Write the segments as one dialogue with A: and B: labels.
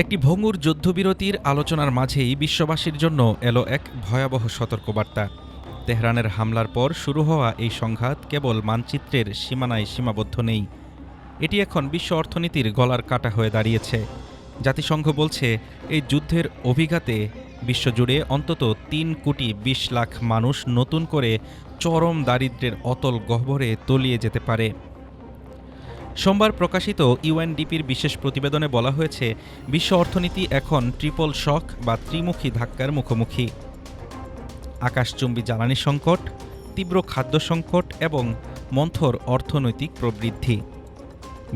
A: একটি ভঙ্গুর যুদ্ধবিরতির আলোচনার মাঝেই বিশ্ববাসীর জন্য এলো এক ভয়াবহ সতর্কবার্তা। তেহরানের হামলার পর শুরু হওয়া এই সংঘাত কেবল মানচিত্রের সীমানায় সীমাবদ্ধ নেই, এটি এখন বিশ্ব অর্থনীতির গলার কাটা হয়ে দাঁড়িয়েছে। জাতিসংঘ বলছে এই যুদ্ধের অভিঘাতে বিশ্বজুড়ে অন্তত 3,20,00,000 মানুষ নতুন করে চরম দারিদ্র্যের অতল গহ্বরে তলিয়ে যেতে পারে। সোমবার প্রকাশিত ইউএনডিপির বিশেষ প্রতিবেদনে বলা হয়েছে, বিশ্ব অর্থনীতি এখন ট্রিপল শক বা ত্রিমুখী ধাক্কার মুখোমুখি। আকাশচুম্বী জ্বালানি সংকট, তীব্র খাদ্য সংকট এবং মন্থর অর্থনৈতিক প্রবৃদ্ধি।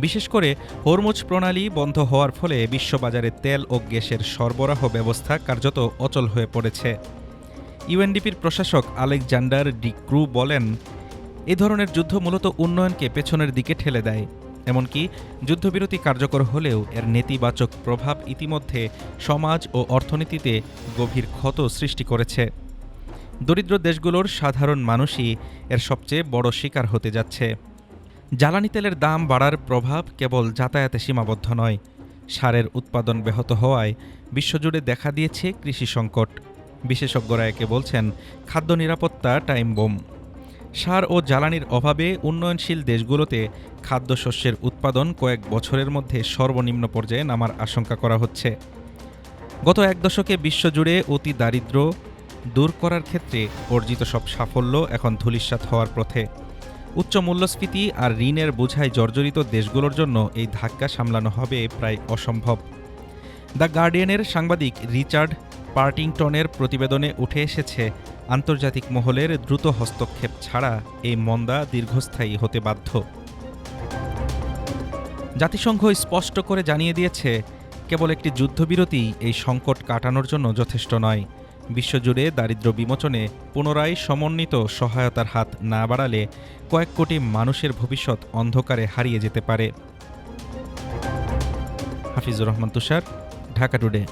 A: বিশেষ করে হরমুজ প্রণালী বন্ধ হওয়ার ফলে বিশ্ববাজারে তেল ও গ্যাসের সরবরাহ ব্যবস্থা কার্যত অচল হয়ে পড়েছে। ইউএনডিপির প্রশাসক আলেকজান্ডার ডি ক্রু বলেন, এ ধরনের যুদ্ধ মূলত উন্নয়নকে পেছনের দিকে ঠেলে দেয়। এমনকি যুদ্ধবিরতি কার্যকর হলেও এর নেতিবাচক প্রভাব ইতিমধ্যে সমাজ ও অর্থনীতিতে গভীর ক্ষত সৃষ্টি করেছে। দরিদ্র দেশগুলোর সাধারণ মানুষই এর সবচেয়ে বড় শিকার হতে যাচ্ছে। জ্বালানি তেলের দাম বাড়ার প্রভাব কেবল যাতায়াতে সীমাবদ্ধ নয়, সারের উৎপাদন ব্যাহত হওয়ায় বিশ্বজুড়ে দেখা দিয়েছে কৃষি সংকট। বিশেষজ্ঞরা একে বলছেন খাদ্য নিরাপত্তা টাইম বোম। সার ও জ্বালানির অভাবে উন্নয়নশীল দেশগুলোতে খাদ্যশস্যের উৎপাদন কয়েক বছরের মধ্যে সর্বনিম্ন পর্যায়ে নামার আশঙ্কা করা হচ্ছে। গত এক দশকে বিশ্বজুড়ে অতি দারিদ্র্য দূর করার ক্ষেত্রে অর্জিত সব সাফল্য এখন ধূলিসাৎ হওয়ার পথে। উচ্চ মূল্যস্ফীতি আর ঋণের বোঝায় জর্জরিত দেশগুলোর জন্য এই ধাক্কা সামলানো হবে প্রায় অসম্ভব। দ্য গার্ডিয়ানের সাংবাদিক রিচার্ড পার্টিংটনের প্রতিবেদনে উঠে এসেছে, আন্তর্জাতিক মহলের দ্রুত হস্তক্ষেপ ছাড়া এই মন্দা দীর্ঘস্থায়ী হতে বাধ্য। জাতিসংঘ স্পষ্ট করে জানিয়ে দিয়েছে, কেবল একটি যুদ্ধবিরতি এই সংকট কাটানোর জন্য যথেষ্ট নয়। বিশ্বজুড়ে দারিদ্র্য বিমোচনে পুনরায় সমন্বিত সহায়তার হাত না বাড়ালে কয়েক কোটি মানুষের ভবিষ্যৎ অন্ধকারে হারিয়ে যেতে পারে। হাফিজুর রহমান তুষার, ঢাকা টুডে।